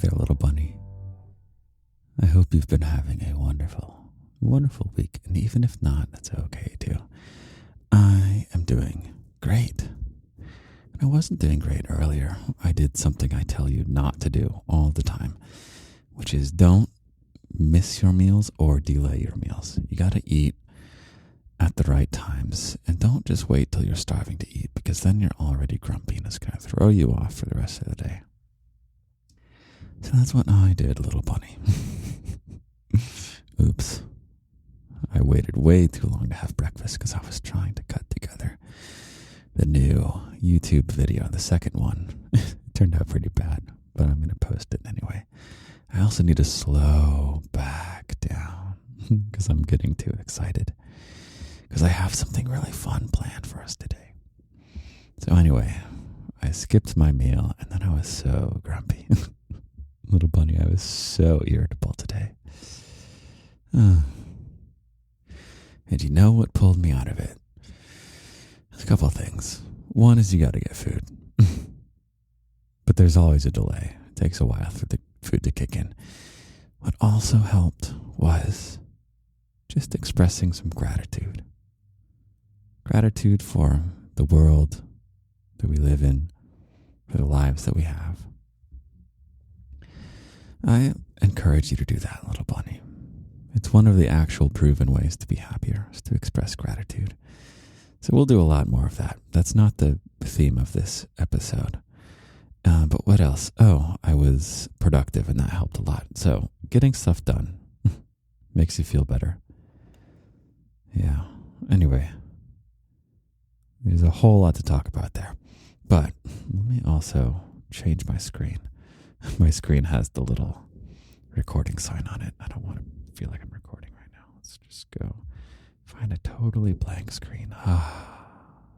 Hey there, little bunny. I hope you've been having a wonderful, wonderful week. And even if not, that's okay too. I am doing great. And I wasn't doing great earlier. I did something I tell you not to do all the time, which is don't miss your meals or delay your meals. You got to eat at the right times. And don't just wait till you're starving to eat, because then you're already grumpy and it's going to throw you off for the rest of the day. So that's what I did, little bunny. Oops. I waited way too long to have breakfast because I was trying to cut together the new YouTube video. The second one it turned out pretty bad, but I'm going to post it anyway. I also need to slow back down because I'm getting too excited because I have something really fun planned for us today. So anyway, I skipped my meal and then I was so grumpy. Little bunny, I was so irritable today. And you know what pulled me out of it? There's a couple of things. One is you got to get food. But there's always a delay. It takes a while for the food to kick in. What also helped was just expressing some gratitude. Gratitude for the world that we live in, for the lives that we have. I encourage you to do that, little bunny. It's one of the actual proven ways to be happier, is to express gratitude. So we'll do a lot more of that. That's not the theme of this episode. But what else? Oh, I was productive and that helped a lot. So getting stuff done makes you feel better. Yeah. Anyway, there's a whole lot to talk about there. But let me also change my screen. My screen has the little recording sign on it. I don't want to feel like I'm recording right now. Let's just go find a totally blank screen.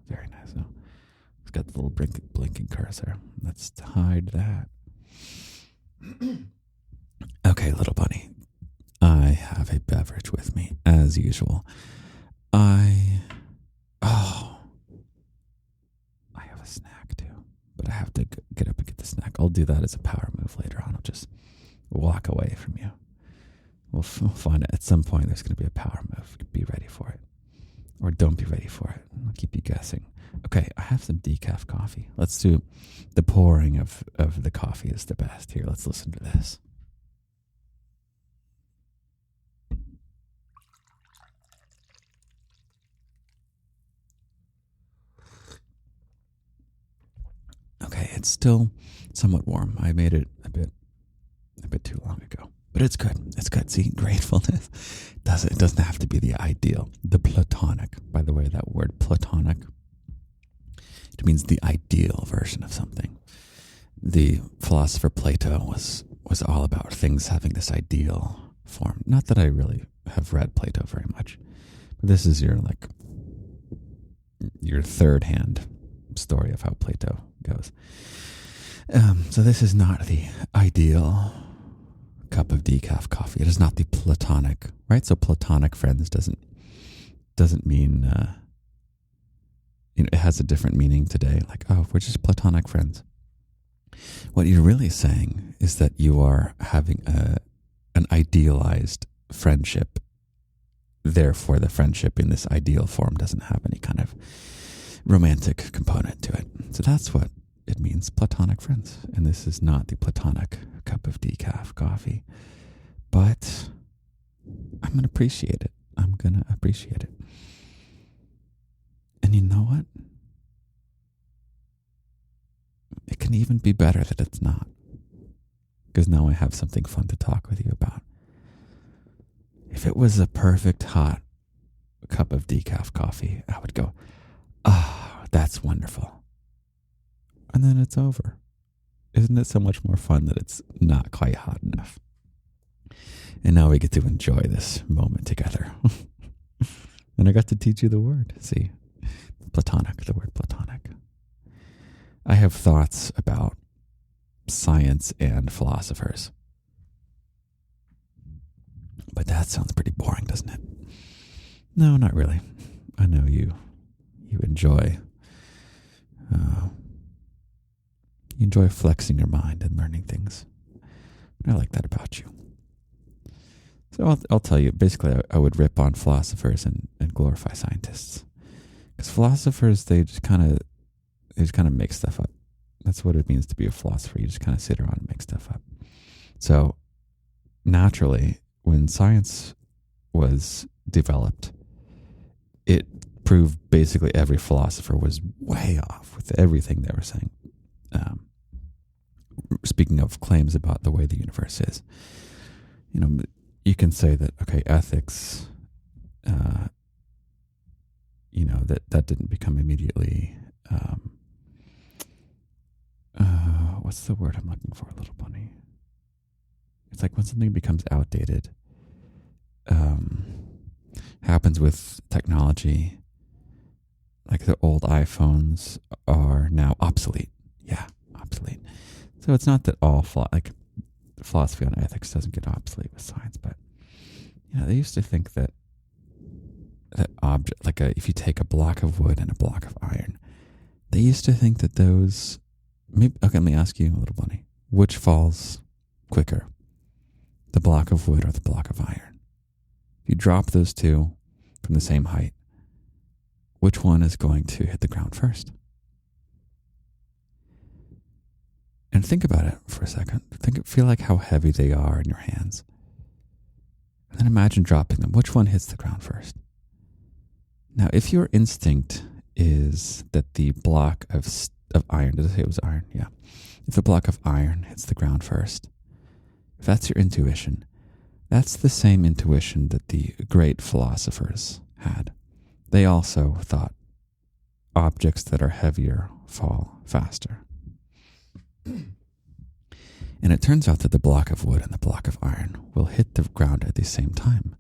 Very nice. Oh, it's got the little blinking cursor. Let's hide that. Okay, little bunny. I have a beverage with me, as usual. I have a snack too. But I have to get up and get the snack. I'll do that as a power move later on. I'll just walk away from you. We'll find it. At some point, there's going to be a power move. Be ready for it. Or don't be ready for it. I'll keep you guessing. Okay, I have some decaf coffee. Let's do the pouring of the coffee is the best. Here, let's listen to this. Okay, it's still somewhat warm. I made it a bit too long ago, but it's good. It's good. See, gratefulness it doesn't have to be the ideal, the platonic. By the way, that word platonic, it means the ideal version of something. The philosopher Plato was all about things having this ideal form. Not that I really have read Plato very much, but this is your third hand story of how Plato goes. So this is not the ideal cup of decaf coffee. It is not the platonic, right? So platonic friends doesn't mean it has a different meaning today. Like, oh, we're just platonic friends. What you're really saying is that you are having an idealized friendship. Therefore, the friendship in this ideal form doesn't have any kind of romantic component to it. So that's what it means, platonic friends. And this is not the platonic cup of decaf coffee. But I'm going to appreciate it. And you know what? It can even be better that it's not. Because now I have something fun to talk with you about. If it was a perfect hot cup of decaf coffee, I would go, that's wonderful. And then it's over. Isn't it so much more fun that it's not quite hot enough? And now we get to enjoy this moment together. And I got to teach you the word. See, platonic, the word platonic. I have thoughts about science and philosophers. But that sounds pretty boring, doesn't it? No, not really. I know you enjoy you enjoy flexing your mind and learning things. I like that about you. So I'll tell you, basically, I would rip on philosophers and glorify scientists. Because philosophers, they just kind of make stuff up. That's what it means to be a philosopher. You just kind of sit around and make stuff up. So naturally, when science was developed, it proved basically every philosopher was way off with everything they were saying. Speaking of claims about the way the universe is, you can say that, okay, ethics, that didn't become immediately, what's the word I'm looking for, little bunny? It's like when something becomes outdated, happens with technology, like the old iPhones are now obsolete. Yeah, obsolete. So it's not that all philosophy on ethics doesn't get obsolete with science, but they used to think that object, if you take a block of wood and a block of iron, they used to think that those. Okay, let me ask you, little bunny, which falls quicker, the block of wood or the block of iron? If you drop those two from the same height, which one is going to hit the ground first? And think about it for a second. Feel like how heavy they are in your hands. And then imagine dropping them. Which one hits the ground first? Now, if your instinct is that the block of iron, did I say it was iron? Yeah. If the block of iron hits the ground first, if that's your intuition, that's the same intuition that the great philosophers had. They also thought objects that are heavier fall faster. And it turns out that the block of wood and the block of iron will hit the ground at the same time,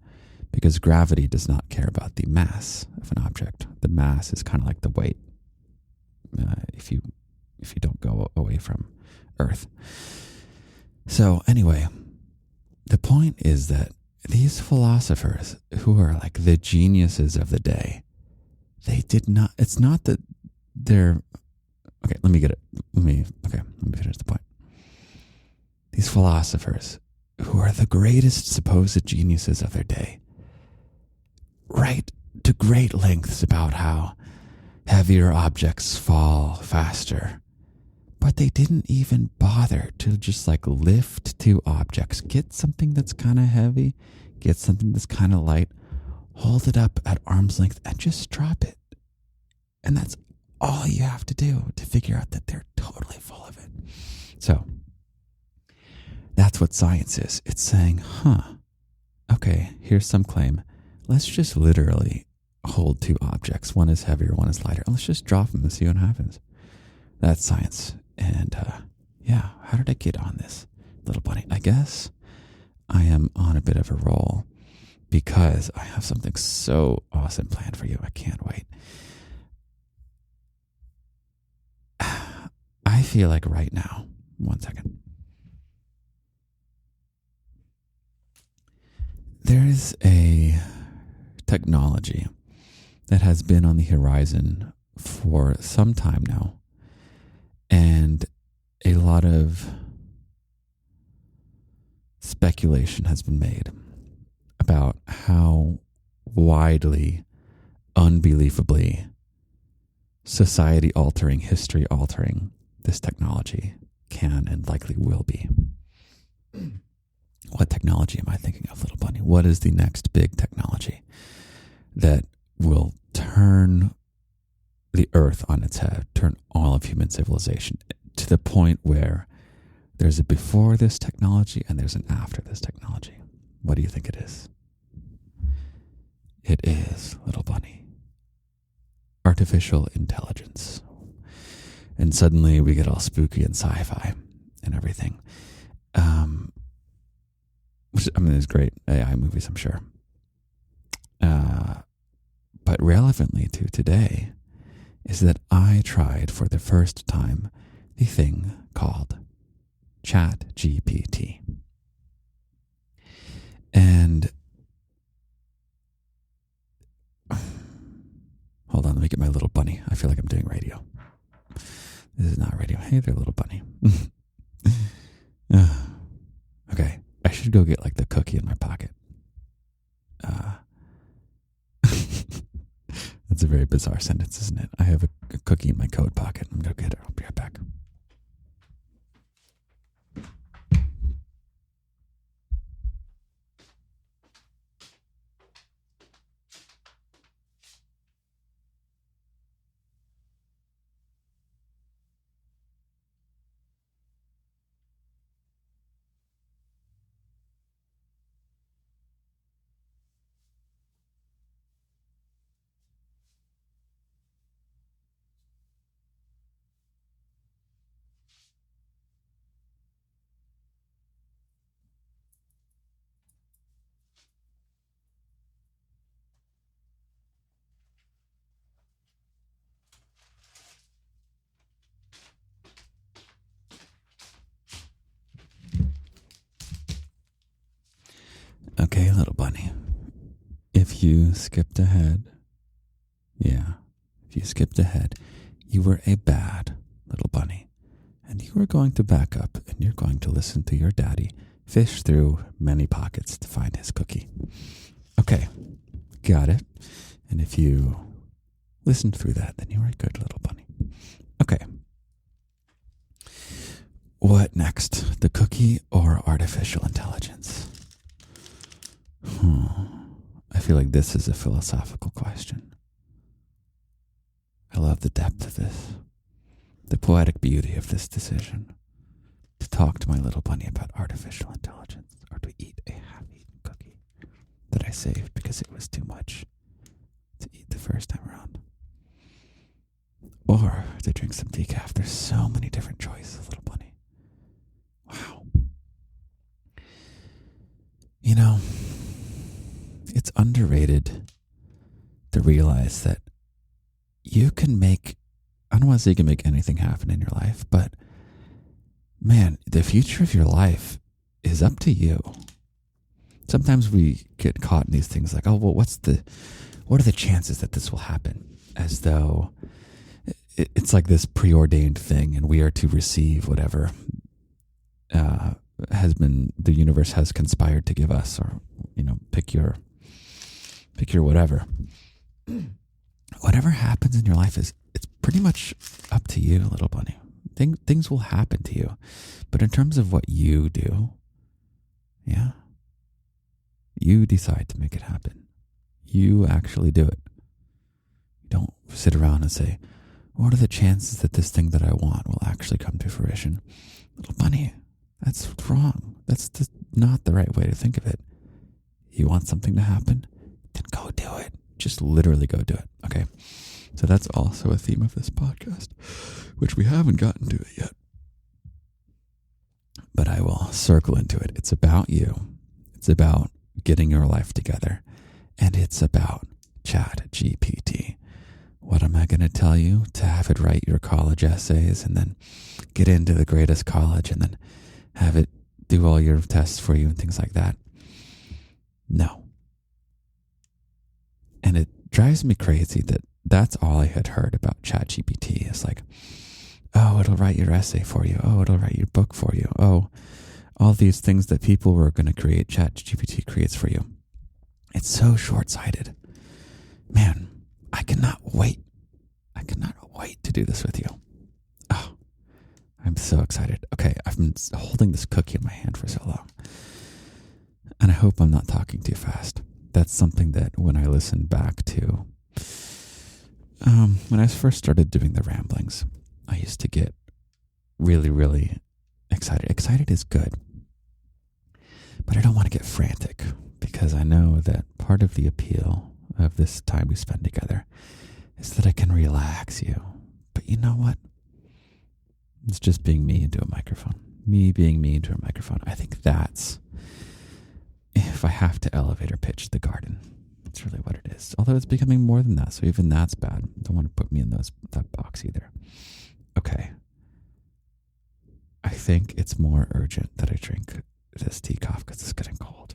because gravity does not care about the mass of an object. The mass is kind of like the weight if you don't go away from Earth. So anyway, the point is that these philosophers, who are like the geniuses of the day, it's not that they're, okay, let me finish the point. These philosophers, who are the greatest supposed geniuses of their day, write to great lengths about how heavier objects fall faster. But they didn't even bother to just lift two objects. Get something that's kind of heavy, get something that's kind of light, hold it up at arm's length and just drop it. And that's all you have to do to figure out that they're totally full of it. So that's what science is. It's saying, okay, here's some claim. Let's just literally hold two objects. One is heavier, one is lighter. Let's just drop them and see what happens. That's science. And how did I get on this, little bunny? I guess I am on a bit of a roll because I have something so awesome planned for you. I can't wait. I feel like right now, 1 second. There is a technology that has been on the horizon for some time now. And a lot of speculation has been made about how widely, unbelievably, society-altering, history-altering this technology can and likely will be. What technology am I thinking of, little bunny? What is the next big technology that will turn the earth on its head, turn all of human civilization to the point where there's a before this technology and there's an after this technology? What do you think it is? It is, little bunny, artificial intelligence. And suddenly we get all spooky and sci-fi and everything. Which, there's great AI movies, I'm sure. But relevantly to today is that I tried for the first time the thing called ChatGPT. And hold on, let me get my little bunny. I feel like I'm doing radio. This is not radio. Hey there, little bunny. Okay, should go get like the cookie in my pocket. That's a very bizarre sentence, isn't it? I have a cookie in my coat pocket. I'm going to get it. I'll be right back. Okay, little bunny. If you skipped ahead, if you skipped ahead, you were a bad little bunny. And you are going to back up and you're going to listen to your daddy fish through many pockets to find his cookie. Okay, got it. And if you listened through that, then you were a good little bunny. Okay. What next? The cookie or artificial intelligence? I feel like this is a philosophical question. I love the depth of this, the poetic beauty of this decision, to talk to my little bunny about artificial intelligence, or to eat a half-eaten cookie that I saved because it was too much to eat the first time around, or to drink some decaf. There's so many different choices, little bunny. Wow. You know, it's underrated to realize that you can make, I don't want to say you can make anything happen in your life, but man, the future of your life is up to you. Sometimes we get caught in these things like, oh, well, what are the chances that this will happen? As though it's like this preordained thing and we are to receive whatever the universe has conspired to give us, or, pick your whatever. Whatever happens in your life it's pretty much up to you, little bunny. Things will happen to you. But in terms of what you do, you decide to make it happen. You actually do it. You don't sit around and say, what are the chances that this thing that I want will actually come to fruition? Little bunny, that's wrong. That's just not the right way to think of it. You want something to happen? Then go do it. Just literally go do it. Okay. So that's also a theme of this podcast, which we haven't gotten to it yet. But I will circle into it. It's about you. It's about getting your life together. And it's about ChatGPT. What am I going to tell you? To have it write your college essays and then get into the greatest college and then have it do all your tests for you and things like that? No. And it drives me crazy that that's all I had heard about ChatGPT. It's like, oh, it'll write your essay for you. Oh, it'll write your book for you. Oh, all these things that people were going to create, ChatGPT creates for you. It's so short-sighted. Man, I cannot wait. I cannot wait to do this with you. Oh, I'm so excited. Okay, I've been holding this cookie in my hand for so long. And I hope I'm not talking too fast. That's something that when I listen back to, when I first started doing the ramblings, I used to get really, really excited. Excited is good. But I don't want to get frantic because I know that part of the appeal of this time we spend together is that I can relax you. But you know what? It's just being me into a microphone. Me being me into a microphone. I think that's, if I have to elevator pitch the garden, it's really what it is. Although it's becoming more than that, so even that's bad. Don't want to put me in that box either. Okay. I think it's more urgent that I drink this tea-coff because it's getting cold.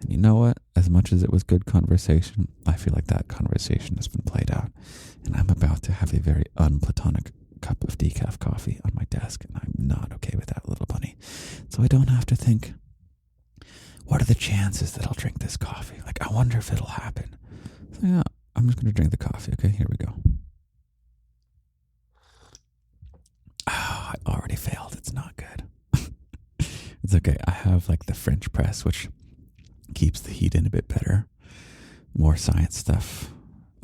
And you know what? As much as it was good conversation, I feel like that conversation has been played out. And I'm about to have a very unplatonic cup of decaf coffee on my desk. And I'm not okay with that, little bunny. So I don't have to think what are the chances that I'll drink this coffee? Like, I wonder if it'll happen. So, yeah, I'm just going to drink the coffee. Okay, here we go. Oh, I already failed. It's not good. It's okay. I have like the French press, which keeps the heat in a bit better. More science stuff.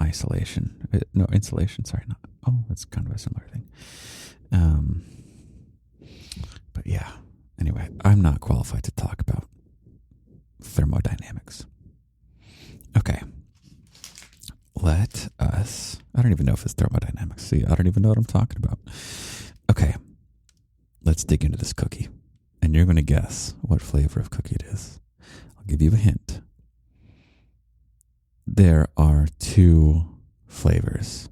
Isolation. No, insulation. Sorry, not. Oh, that's kind of a similar thing. But yeah. Anyway, I'm not qualified to talk about thermodynamics. Okay. Let us. I don't even know if it's thermodynamics. See, I don't even know what I'm talking about. Okay. Let's dig into this cookie. And you're going to guess what flavor of cookie it is. I'll give you a hint. There are 2 flavors.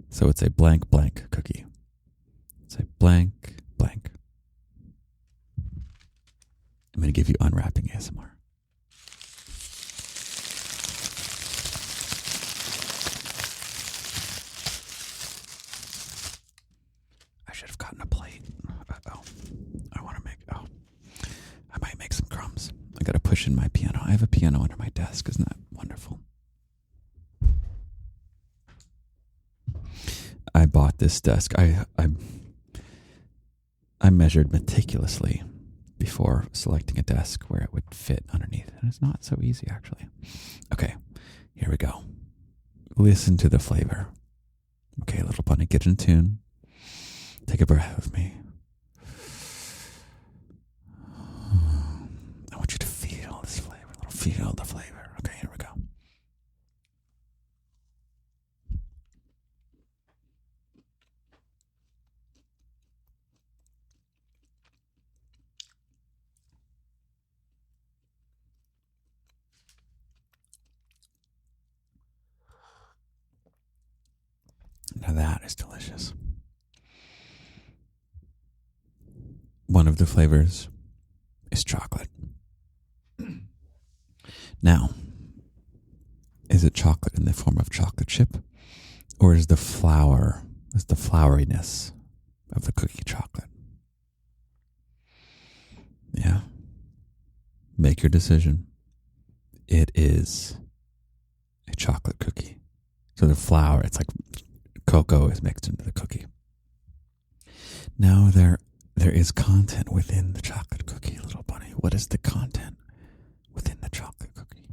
So it's a blank blank cookie. It's a blank blank. I'm going to give you unwrapping ASMR. I should have gotten a plate. Uh-oh. I might make some crumbs. I got to push in my piano. I have a piano under my desk. Isn't that wonderful? I bought this desk. I measured meticulously before selecting a desk where it would fit underneath. And it's not so easy, actually. Okay, here we go. Listen to the flavor. Okay, little bunny, get in tune. Take a breath with me. I want you to feel this flavor. Feel the flavor. Okay, here we go. Now that is delicious. One of the flavors is chocolate. Now, is it chocolate in the form of chocolate chip? Or is the floweriness of the cookie chocolate? Yeah. Make your decision. It is a chocolate cookie. So the flour, it's like cocoa is mixed into the cookie. Now there is content within the chocolate cookie, little bunny. What is the content within the chocolate cookie?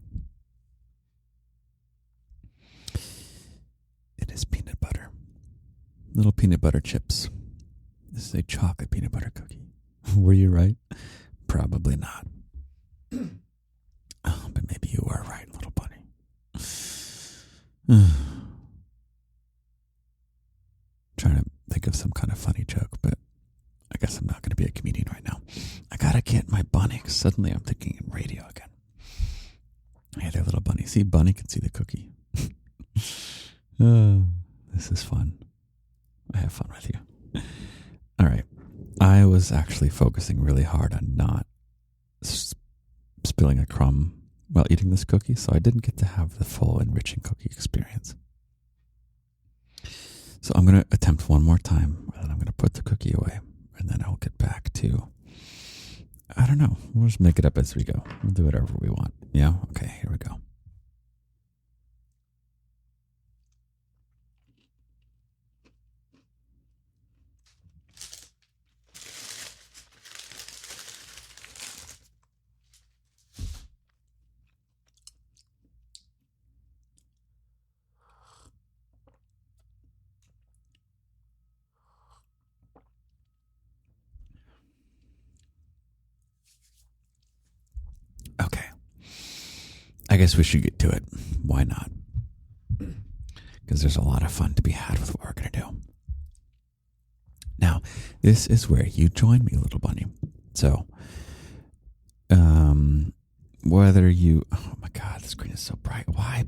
It is peanut butter. Little peanut butter chips. This is a chocolate peanut butter cookie. Were you right? Probably not. Oh, but maybe you were right, little bunny. Trying to think of some kind of funny joke, but I guess I'm not going to be a comedian right now. I gotta get my bunny, because suddenly I'm thinking in radio again. Hey there, little bunny. See, bunny can see the cookie. Oh, this is fun. I have fun with you. All right. I was actually focusing really hard on not spilling a crumb while eating this cookie, so I didn't get to have the full enriching cookie experience. So I'm going to attempt one more time, and then I'm going to put the cookie away, and then I'll get back to, I don't know, we'll just make it up as we go. We'll do whatever we want. Yeah? Okay, here we go. Okay. I guess we should get to it. Why not? Because there's a lot of fun to be had with what we're going to do. Now, this is where you join me, little bunny. So, whether you, oh my God, the screen is so bright. Why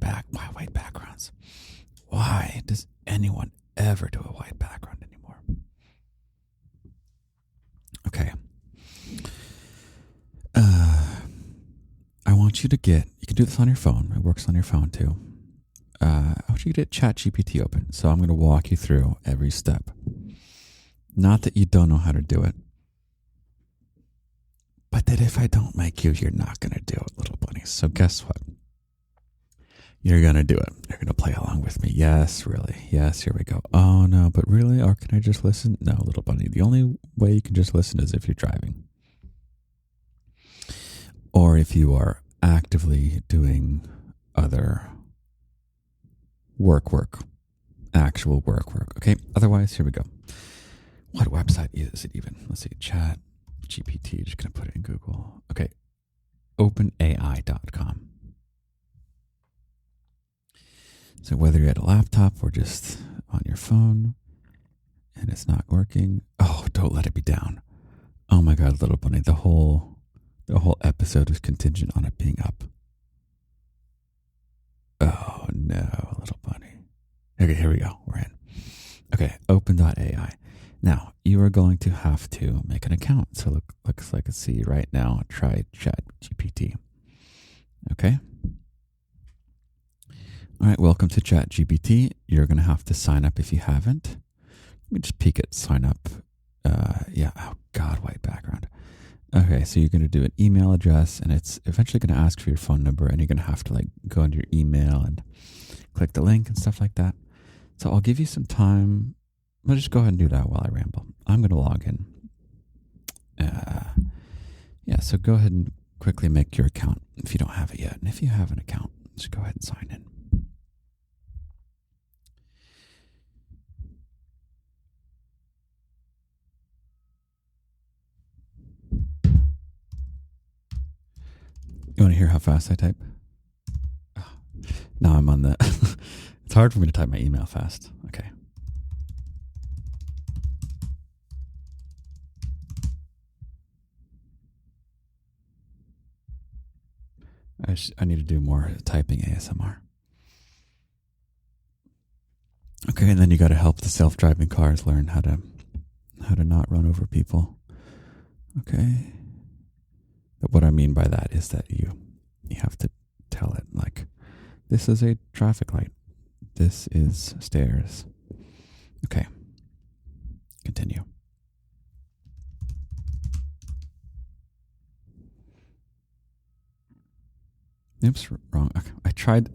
white backgrounds? Why does anyone ever do a white background anymore? Okay. I want you to you can do this on your phone. It works on your phone too. I want you to get ChatGPT open. So I'm going to walk you through every step. Not that you don't know how to do it, but that if I don't make you, you're not going to do it, little bunny. So guess what? You're going to do it. You're going to play along with me. Yes, really. Yes, here we go. Oh, no, but really? Or can I just listen? No, little bunny. The only way you can just listen is if you're driving. Or if you are actively doing other work. Actual work. Okay? Otherwise, here we go. What website is it even? Let's see. Chat GPT. Just going to put it in Google. Okay. OpenAI.com. So whether you're at a laptop or just on your phone and it's not working, don't let it be down. Oh my God, little bunny, the whole episode is contingent on it being up. Oh no, little bunny. Okay, here we go. We're in. Okay, open.ai. Now, you are going to have to make an account. So looks like I see right now, try Chat GPT. Okay. All right, welcome to Chat GPT. You're going to have to sign up if you haven't. Let me just peek at sign up. Oh God, white background. Okay, so you're going to do an email address, and it's eventually going to ask for your phone number, and you're going to have to go into your email and click the link and stuff like that. So I'll give you some time. I'll just go ahead and do that while I ramble. I'm going to log in. So go ahead and quickly make your account if you don't have it yet. And if you have an account, just go ahead and sign in. You want to hear how fast I type? Now I'm on the... It's hard for me to type my email fast. Okay. I need to do more typing ASMR. Okay, and then you got to help the self-driving cars learn how to not run over people. Okay. But what I mean by that is that you have to tell it, this is a traffic light. This is stairs. Okay. Continue. Oops, wrong. Okay. I tried,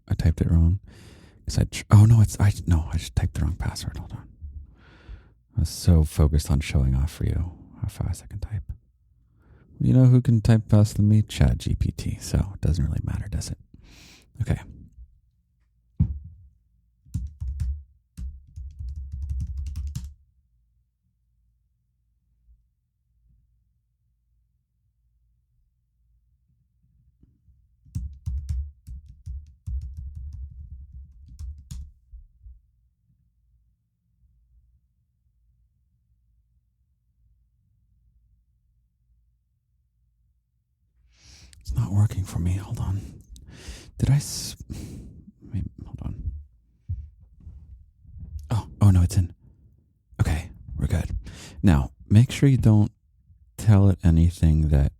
I typed it wrong. I just typed the wrong password. Hold on. I was so focused on showing off for you how fast I can type. You know who can type faster than me? Chat GPT. So it doesn't really matter, does it? Okay. It's not working for me. Hold on. Hold on. Oh no, it's in. Okay, we're good. Now, make sure you don't tell it anything that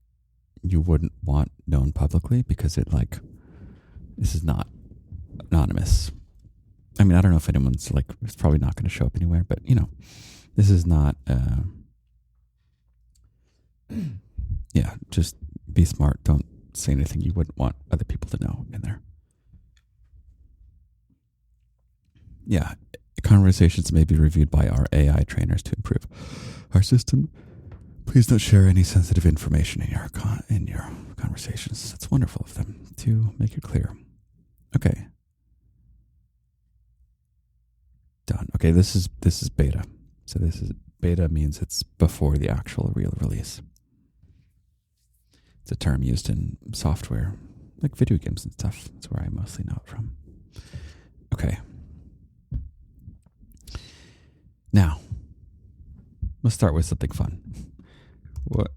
you wouldn't want known publicly, because this is not anonymous. I mean, I don't know if anyone's it's probably not going to show up anywhere, but this is not, just be smart. Don't say anything you wouldn't want other people to know in there. Yeah, conversations may be reviewed by our AI trainers to improve our system. Please don't share any sensitive information in your conversations. That's wonderful of them to make it clear. Okay. Done. Okay, this is beta. So this is beta means it's before the actual real release. It's a term used in software, like video games and stuff. That's where I mostly know it from. Okay. Now, let's start with something fun. What?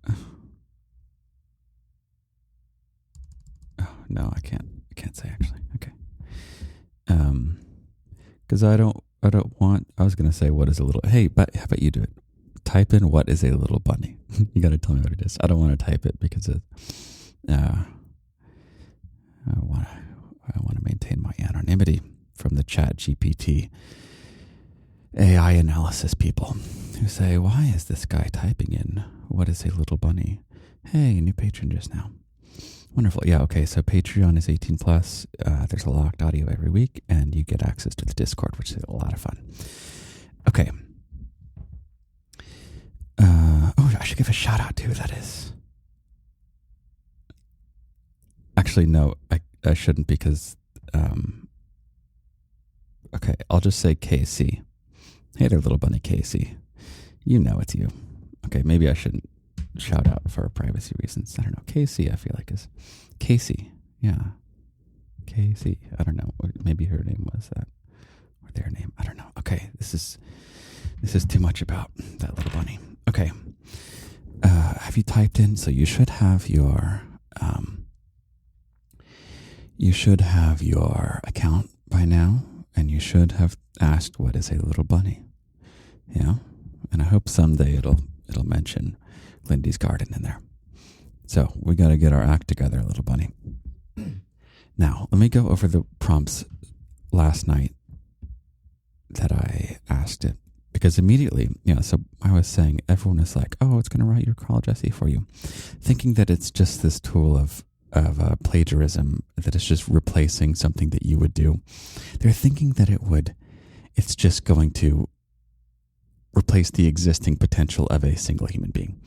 Oh, no, I can't say actually. Okay. Because I don't want, I was going to say what is a little, hey, but how about you do it? Type in what is a little bunny. You got to tell me what it is. I don't want to type it because I want to maintain my anonymity from the Chat GPT AI analysis people who say, why is this guy typing in what is a little bunny? Hey, new patron just now. Wonderful. Yeah, okay, so Patreon is 18 plus. There's a locked audio every week, and you get access to the Discord, which is a lot of fun. Okay. I should give a shout out to who that is. Actually, no, I shouldn't because, okay, I'll just say Casey. Hey there, little bunny Casey. You know it's you. Okay, maybe I shouldn't shout out for privacy reasons. I don't know. Casey, I feel like is Casey. Yeah. Casey. I don't know. Maybe her name was that. Or their name. I don't know. Okay, this is too much about that little bunny. Okay. Have you typed in? So you should have your account by now, and you should have asked what is a little bunny. Yeah. And I hope someday it'll mention Lindy's garden in there. So we got to get our act together, little bunny. Now, let me go over the prompts last night that I asked it. Because immediately, so I was saying, everyone is like, oh, it's going to write your college essay for you. Thinking that it's just this tool of plagiarism, that it's just replacing something that you would do. They're thinking that it's just going to replace the existing potential of a single human being.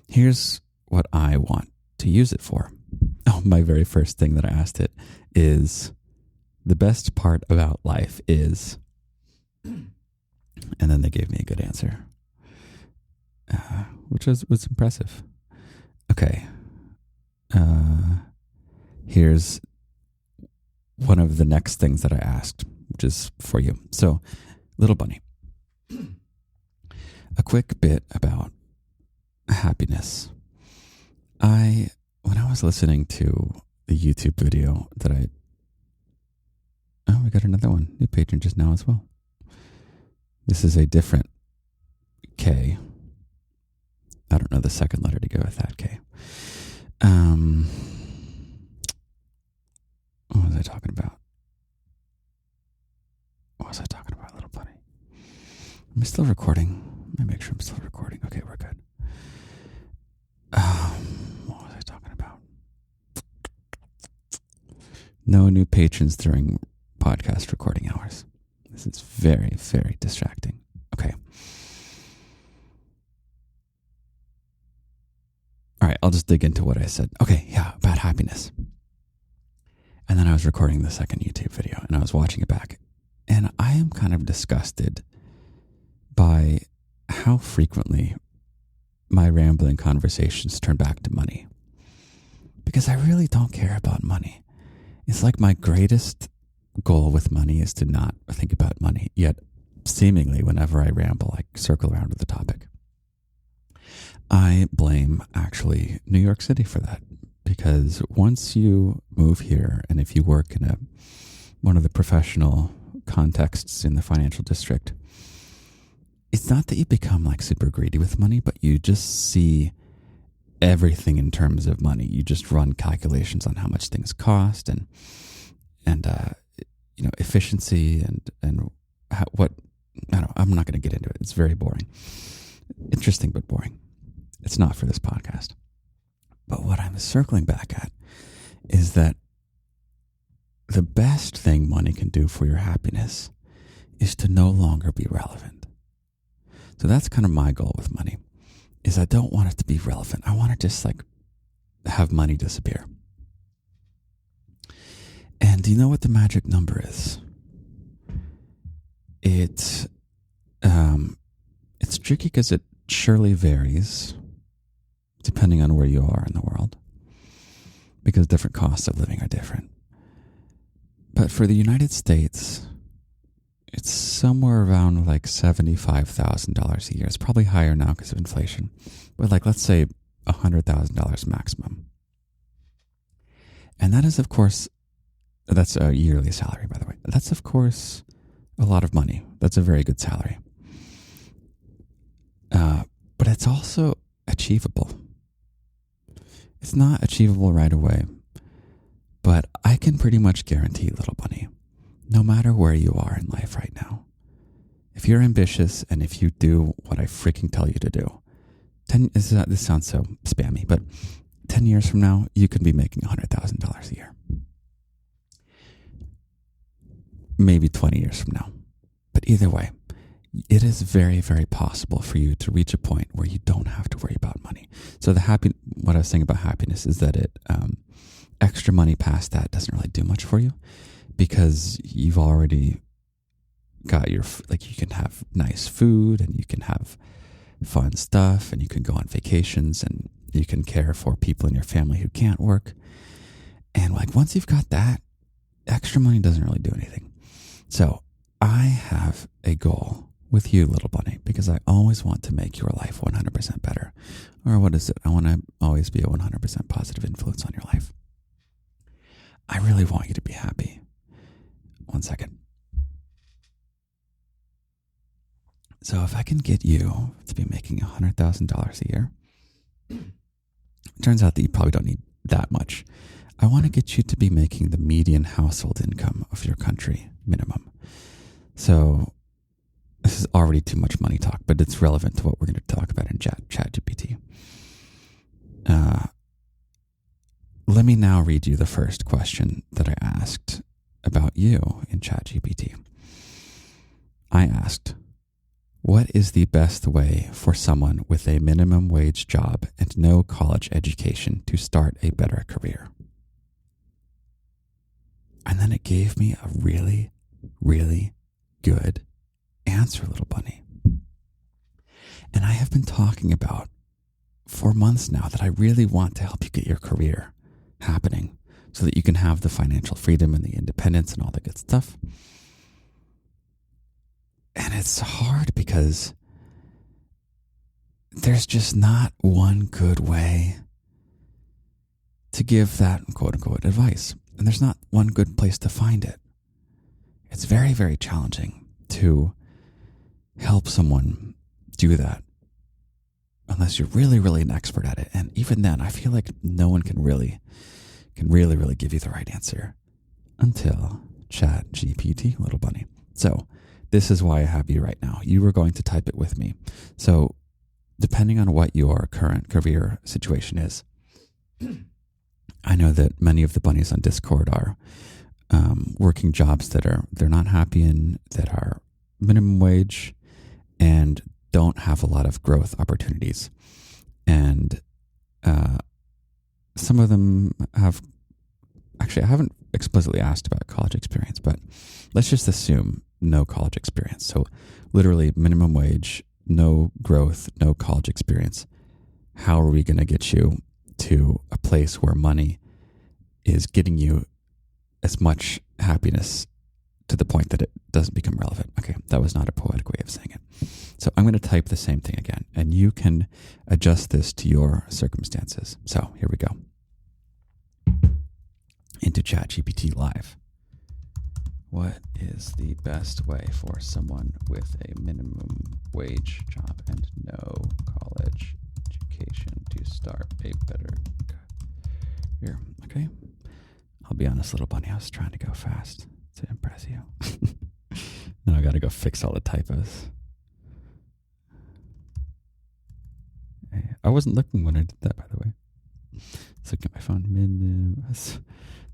Here's what I want to use it for. Oh, my very first thing that I asked it is, the best part about life is... And then they gave me a good answer, which was impressive. Okay. Here's one of the next things that I asked, which is for you. So, little bunny, a quick bit about happiness. When I was listening to the YouTube video that we got another one, new patron just now as well. This is a different K. I don't know the second letter to go with that K. What was I talking about? Little bunny? Am I still recording? Let me make sure I'm still recording. Okay, we're good. What was I talking about? No new patrons during podcast recording hours. This is very, very distracting. Okay. All right, I'll just dig into what I said. Okay, yeah, about happiness. And then I was recording the second YouTube video, and I was watching it back. And I am kind of disgusted by how frequently my rambling conversations turn back to money. Because I really don't care about money. It's like my greatest goal with money is to not think about money, yet seemingly whenever I ramble, I circle around with the topic. I blame actually New York City for that, because once you move here, and if you work in one of the professional contexts in the financial district, it's not that you become like super greedy with money, but you just see everything in terms of money. You just run calculations on how much things cost and efficiency and what, I don't know, I'm not going to get into it. It's very boring. Interesting, but boring. It's not for this podcast. But what I'm circling back at is that the best thing money can do for your happiness is to no longer be relevant. So that's kind of my goal with money, is I don't want it to be relevant. I want to just like have money disappear. And do you know what the magic number is? It's tricky because it surely varies depending on where you are in the world, because different costs of living are different. But for the United States, it's somewhere around like $75,000 a year. It's probably higher now because of inflation, but like let's say $100,000 maximum. And that is, of course, that's a yearly salary, by the way. That's, of course, a lot of money. That's a very good salary. But it's also achievable. It's not achievable right away, but I can pretty much guarantee, little bunny, no matter where you are in life right now, if you're ambitious and if you do what I freaking tell you to do, this sounds so spammy, but 10 years from now, you could be making $100,000 a year. Maybe 20 years from now. But either way, it is very, very possible for you to reach a point where you don't have to worry about money. So what I was saying about happiness is that extra money past that doesn't really do much for you, because you've already got you can have nice food, and you can have fun stuff, and you can go on vacations, and you can care for people in your family who can't work. And once you've got that, extra money doesn't really do anything. So I have a goal with you, little bunny, because I always want to make your life 100% better. Or what is it? I want to always be a 100% positive influence on your life. I really want you to be happy. One second. So if I can get you to be making $100,000 a year, it turns out that you probably don't need that much. I want to get you to be making the median household income of your country minimum. So this is already too much money talk, but it's relevant to what we're going to talk about in ChatGPT. Let me now read you the first question that I asked about you in ChatGPT. I asked, what is the best way for someone with a minimum wage job and no college education to start a better career? And then it gave me a really, really good answer, little bunny. And I have been talking about for months now that I really want to help you get your career happening so that you can have the financial freedom and the independence and all the good stuff. And it's hard because there's just not one good way to give that quote unquote advice. And there's not one good place to find it. It's very, very challenging to help someone do that unless you're really, really an expert at it. And even then, I feel like no one can really give you the right answer until ChatGPT, little bunny. So this is why I have you right now. You are going to type it with me. So depending on what your current career situation is, I know that many of the bunnies on Discord are working jobs that they're not happy in, that are minimum wage and don't have a lot of growth opportunities. And some of them have, actually, I haven't explicitly asked about college experience, but let's just assume no college experience. So literally minimum wage, no growth, no college experience. How are we going to get you to a place where money is getting you as much happiness to the point that it doesn't become relevant? Okay, that was not a poetic way of saying it. So I'm going to type the same thing again, and you can adjust this to your circumstances. So here we go. Into ChatGPT Live. What is the best way for someone with a minimum wage job and no college education to start a better career? Okay. I'll be honest, little bunny, I was trying to go fast to impress you. Now I got to go fix all the typos. I wasn't looking when I did that, by the way. Let's look at my phone.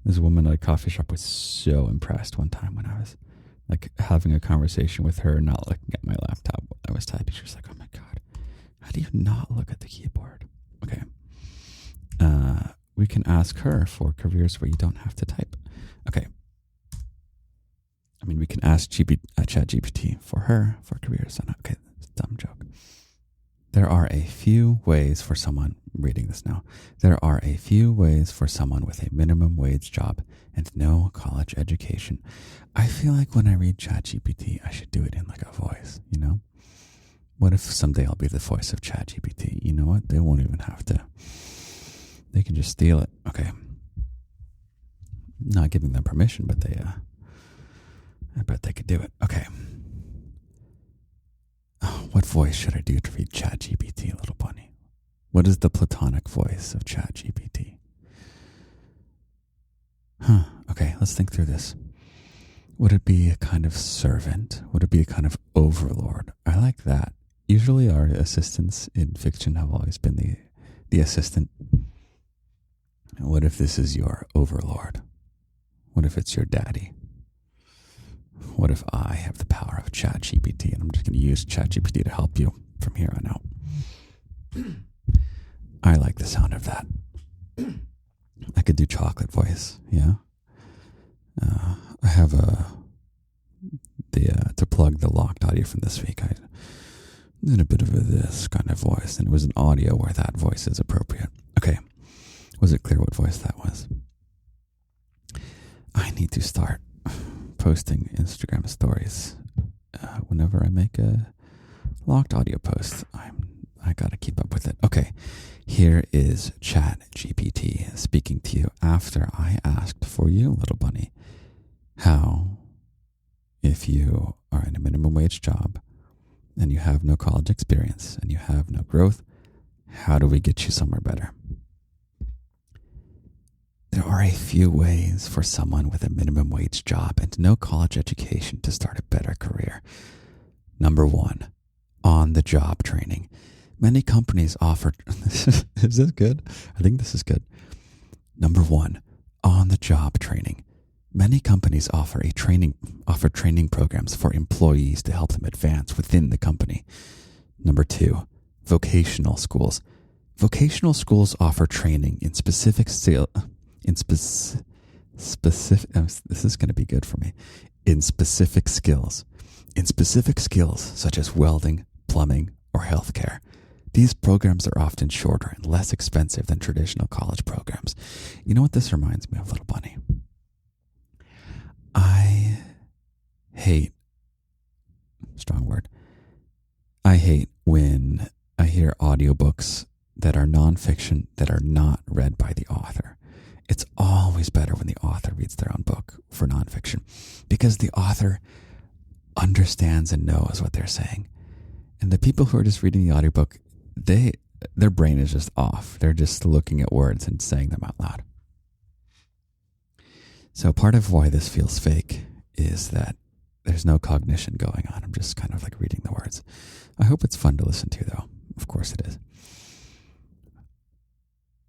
This woman at a coffee shop was so impressed one time when I was having a conversation with her, not looking at my laptop when I was typing. She was like, "Oh my God, how do you not look at the keyboard?" Okay. We can ask her for careers where you don't have to type. Okay. I mean, we can ask ChatGPT for her for careers. Okay, it's a dumb joke. There are a few ways for someone, reading this now, there are a few ways for someone with a minimum wage job and no college education. I feel like when I read ChatGPT, I should do it in a voice, you know? What if someday I'll be the voice of ChatGPT? You know what? They won't even have to. They can just steal it. Okay. Not giving them permission, but I bet they could do it. Okay. What voice should I do to read ChatGPT, little bunny? What is the platonic voice of ChatGPT? Okay, let's think through this. Would it be a kind of servant? Would it be a kind of overlord? I like that. Usually our assistants in fiction have always been the assistant. What if this is your overlord? What if it's your daddy? What if I have the power of ChatGPT and I'm just going to use ChatGPT to help you from here on out? I like the sound of that. I could do chocolate voice, yeah. I have to plug the locked audio from this week. I did a bit of this kind of voice, and it was an audio where that voice is appropriate. Okay, was it clear what voice that was? I need to start posting Instagram stories whenever I make a locked audio post. I gotta keep up with it. Okay, here is ChatGPT speaking to you after I asked for you, little bunny, how, if you are in a minimum wage job and you have no college experience and you have no growth, how do we get you somewhere better? There are a few ways for someone with a minimum wage job and no college education to start a better career. Number 1, on-the-job training. Many companies offer... Is this good? I think this is good. Number 1, on-the-job training. Many companies offer training programs for employees to help them advance within the company. Number 2, vocational schools. Vocational schools offer training in specific this is going to be good for me. In specific skills such as welding, plumbing, or healthcare. These programs are often shorter and less expensive than traditional college programs. You know what this reminds me of, little bunny? I hate when I hear audiobooks that are nonfiction that are not read by the author. It's always better when the author reads their own book for nonfiction because the author understands and knows what they're saying. And the people who are just reading the audiobook, their brain is just off. They're just looking at words and saying them out loud. So part of why this feels fake is that there's no cognition going on. I'm just kind of like reading the words. I hope it's fun to listen to, though. Of course it is.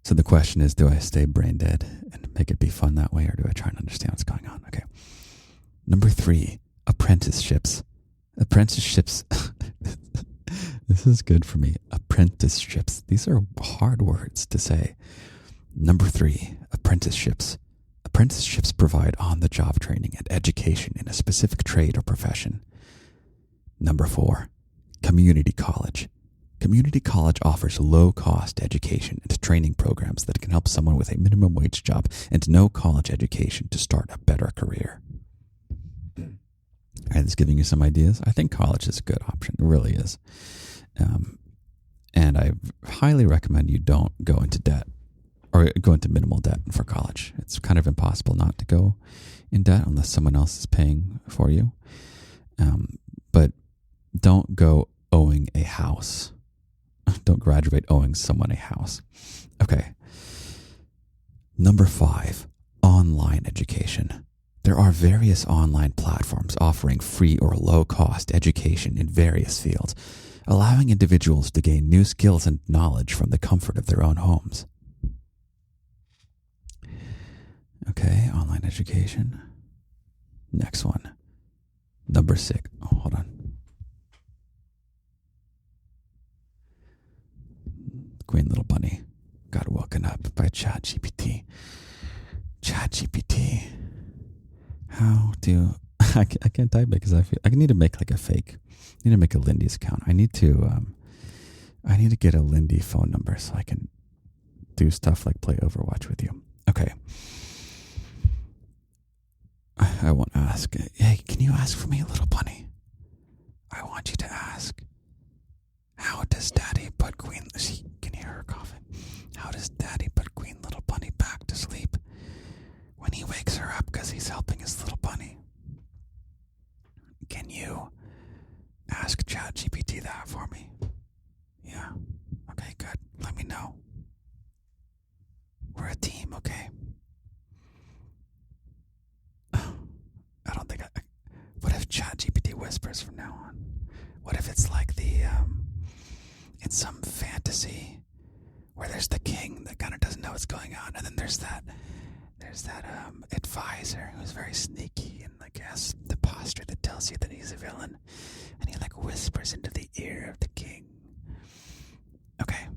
So the question is, do I stay brain dead and make it be fun that way, or do I try and understand what's going on? Okay. Number 3, apprenticeships. Apprenticeships. This is good for me. Apprenticeships. These are hard words to say. Number 3, apprenticeships. Apprenticeships provide on-the-job training and education in a specific trade or profession. Number 4, community college. Community college offers low-cost education and training programs that can help someone with a minimum wage job and no college education to start a better career. All right, this is giving you some ideas. I think college is a good option. It really is. And I highly recommend you don't go into debt or go into minimal debt for college. It's kind of impossible not to go in debt unless someone else is paying for you. But don't go owing a house. Don't graduate owing someone a house. Okay. Number 5, online education. There are various online platforms offering free or low-cost education in various fields, allowing individuals to gain new skills and knowledge from the comfort of their own homes. Okay, online education. Next one. Number 6. Oh, hold on. Queen Little Bunny got woken up by ChatGPT. ChatGPT. How do... I can't type it because I need to make like a fake. I need to make a Lindy's account. I need to get a Lindy phone number so I can do stuff like play Overwatch with you. Okay. I won't ask. Hey, can you ask for me, little bunny? I want you to ask. How does Daddy put Queen... See, can you hear her coughing? How does Daddy put Queen Little Bunny back to sleep when he wakes her up because he's helping his little bunny? Can you ask ChatGPT that for me? Yeah. Okay, good. Let me know. We're a team, okay? I don't think what if ChatGPT whispers from now on? What if it's like the in some fantasy where there's the king that kind of doesn't know what's going on, and then there's that advisor who's very sneaky and like has the posture that tells you that he's a villain, and he like whispers into the ear of the king. Okay,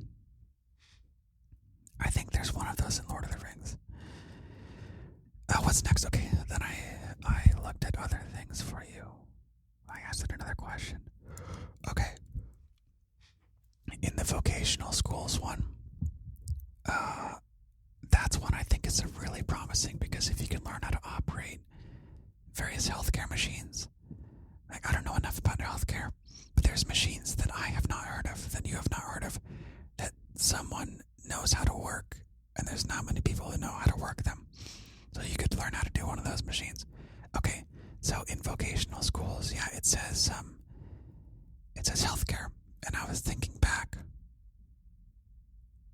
I think there's one of those in Lord of the Rings. What's next? Okay, then I looked at other things for you. I asked it another question. Okay, in the vocational schools one, that's one I think is really promising, because if you can learn how to operate various healthcare machines, like I don't know enough about healthcare, but there's machines that I have not heard of, that you have not heard of, that someone knows how to work, and there's not many people who know how to work them. So you could learn how to do one of those machines. Okay, so in vocational schools, yeah, it says healthcare, and I was thinking back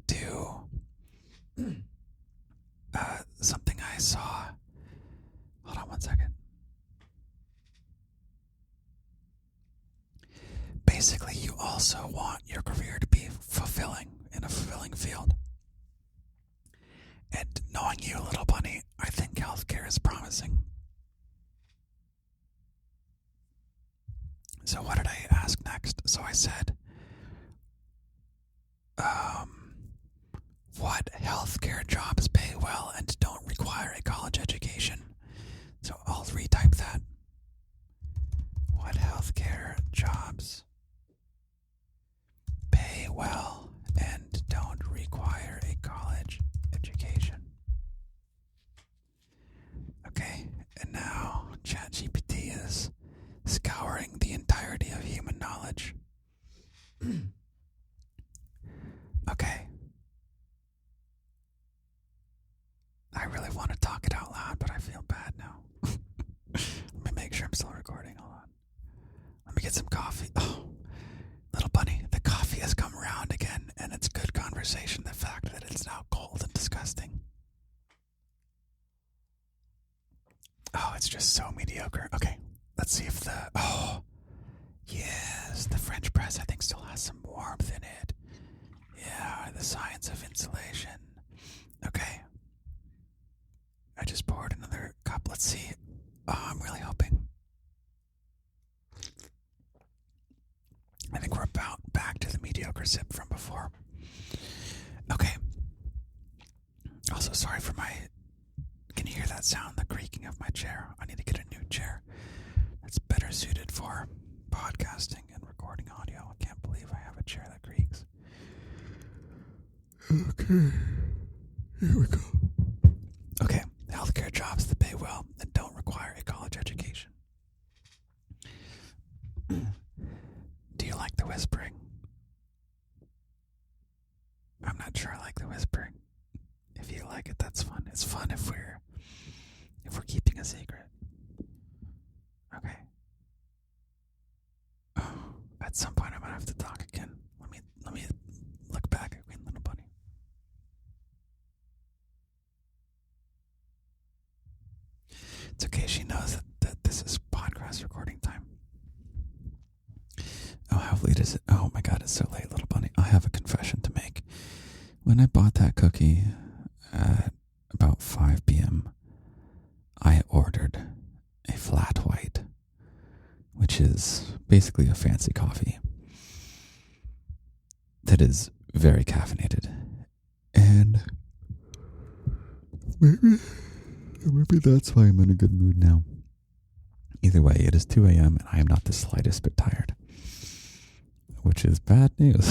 to something I saw. Hold on one second. Basically, you also want your career to be fulfilling, in a fulfilling field. And knowing you, little bunny, I think healthcare is promising. So what did I ask next? So I said, what healthcare jobs pay well and don't require a college education? So I'll retype that. What healthcare jobs pay well and don't require a college education? Okay, and now ChatGPT is scouring the entirety of human knowledge. Okay. I really want to talk it out loud, but I feel bad now. Let me make sure I'm still recording. Hold on. Let me get some coffee. Oh, little bunny, the coffee has come around again, and it's good conversation, the fact that it's now cold and disgusting. Oh, it's just so mediocre. Okay, let's see if yes, the French press I think still has some warmth in it. Yeah, the science of insulation. Okay. I just poured another cup. Let's see. Oh, I'm really hoping. I think we're about back to the mediocre sip from before. Okay. Also, sorry for my... Can you hear that sound? The creaking of my chair. I need to get a new chair that's better suited for podcasting and recording audio. I can't believe I have a chair that creaks. Okay. Here we go. Okay. Healthcare jobs that pay well and don't require a college education. Do you like the whispering? I'm not sure I like the whispering. If you like it, that's fun. It's fun if we're keeping a secret. Okay. Oh, at some point I'm gonna have to talk again. Let me look back at Green Little Bunny. It's okay, she knows that this is podcast recording time. Oh, how late is it? Oh my god, it's so late, little bunny. I have a confession to make. When I bought that cookie at about 5 p.m., I ordered a flat white, which is basically a fancy coffee that is very caffeinated. And maybe that's why I'm in a good mood now. Either way, it is 2 a.m. and I am not the slightest bit tired, which is bad news.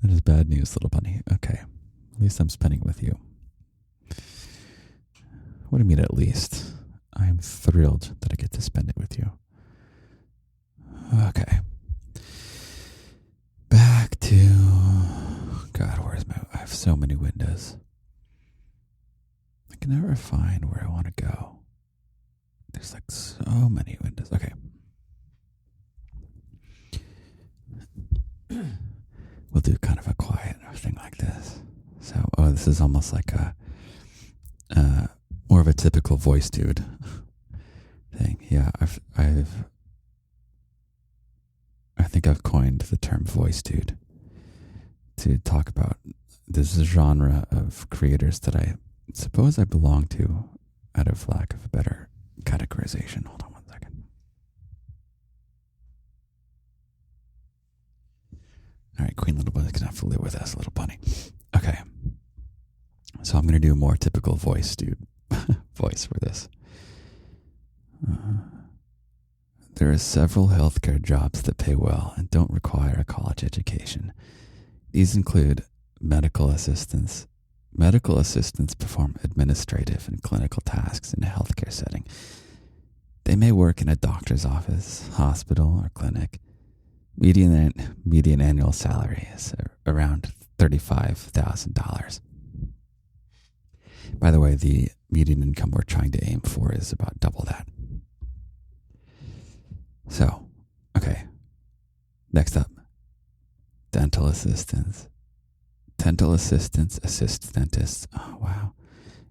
That is bad news, little bunny. Okay, at least I'm spending it with you. What do you mean at least? I am thrilled that I get to spend it with you. Okay. Back to... God, where's my... I have so many windows. I can never find where I want to go. There's like so many windows. Okay. We'll do kind of a quiet thing like this. So, this is almost like a more of a typical voice dude thing. Yeah, I think I've coined the term voice dude to talk about this genre of creators that I suppose I belong to out of lack of a better categorization. Hold on one second. All right, Queen Little Bunny is going to have to live with us, Little Bunny. Okay. So I'm going to do a more typical voice dude voice for this. There are several healthcare jobs that pay well and don't require a college education. These include medical assistants. Medical assistants perform administrative and clinical tasks in a healthcare setting. They may work in a doctor's office, hospital, or clinic. Median annual salary is around $35,000. By the way, the median income we're trying to aim for is about double that. So, okay. Next up, dental assistants. Dental assistants assist dentists, oh wow,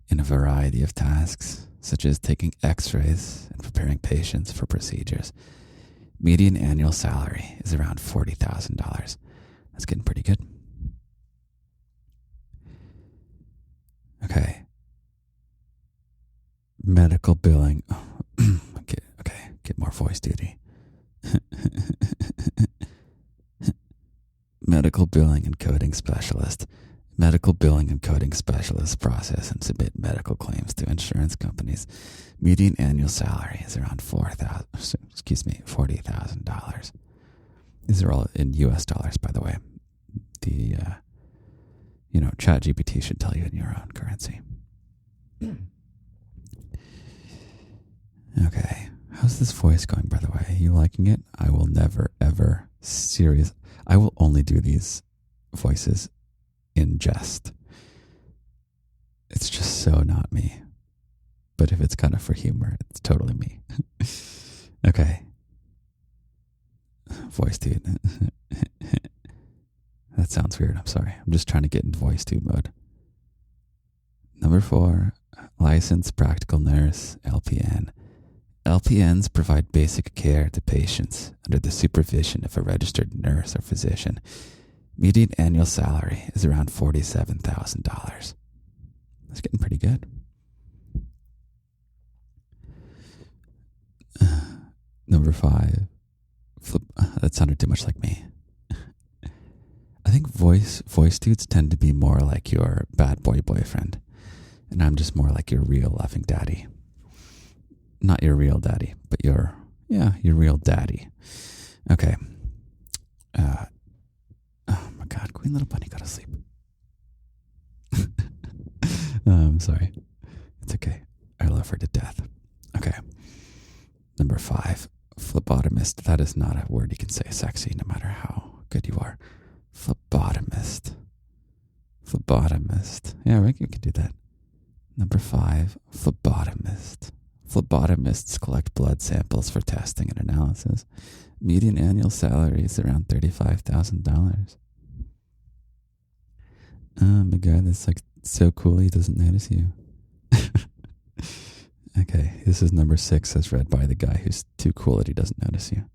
in a variety of tasks, such as taking x-rays and preparing patients for procedures. Median annual salary is around $40,000. That's getting pretty good. Okay. Medical billing. Okay, get more voice duty. Medical billing and coding specialist. Medical billing and coding specialists process and submit medical claims to insurance companies. Median annual salary is around $40,000. These are all in US dollars, by the way. The ChatGPT should tell you in your own currency. Okay. How's this voice going, by the way? Are you liking it? I will never, ever I will only do these voices in jest. It's just so not me. But if it's kind of for humor, it's totally me. Okay. Voice dude. That sounds weird. I'm sorry. I'm just trying to get in voice dude mode. Number 4, licensed practical nurse, LPN. LPNs provide basic care to patients under the supervision of a registered nurse or physician. Median annual salary is around $47,000. That's getting pretty good. Number 5, that sounded too much like me. I think voice dudes tend to be more like your bad boy boyfriend, and I'm just more like your real loving daddy. Not your real daddy, but your real daddy. Okay. Oh my God, Queen Little Bunny, go to sleep. I'm sorry. It's okay. I love her to death. Okay. Number 5, phlebotomist. That is not a word you can say sexy, no matter how good you are. Phlebotomist. Yeah, we can do that. Number 5, phlebotomist. Phlebotomists collect blood samples for testing and analysis. Median annual salary is around $35,000. Oh my God, that's like so cool he doesn't notice you. Okay, this is number 6 as read by the guy who's too cool that he doesn't notice you.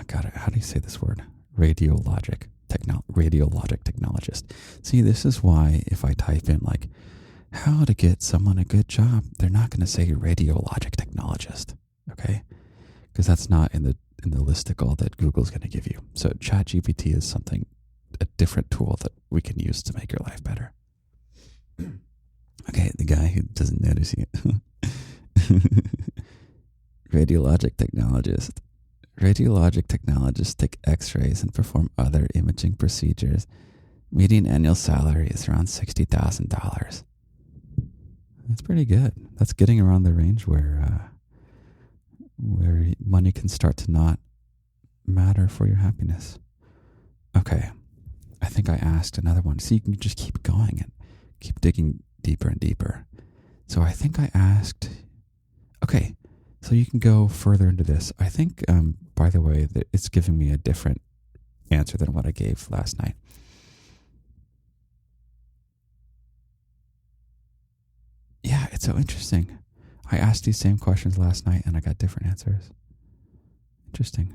God, how do you say this word? Radiologic technologist. See, this is why if I type in like how to get someone a good job, they're not going to say radiologic technologist, okay? Because that's not in the listicle that Google's going to give you. So ChatGPT is a different tool that we can use to make your life better. Okay, the guy who doesn't notice you. Radiologic technologist. Radiologic technologists take x-rays and perform other imaging procedures. Median annual salary is around $60,000. That's pretty good. That's getting around the range where money can start to not matter for your happiness. Okay. I think I asked another one. So you can just keep going and keep digging deeper and deeper. So I think I asked... Okay. So you can go further into this. I think, by the way, that it's giving me a different answer than what I gave last night. Yeah, it's so interesting. I asked these same questions last night and I got different answers. Interesting.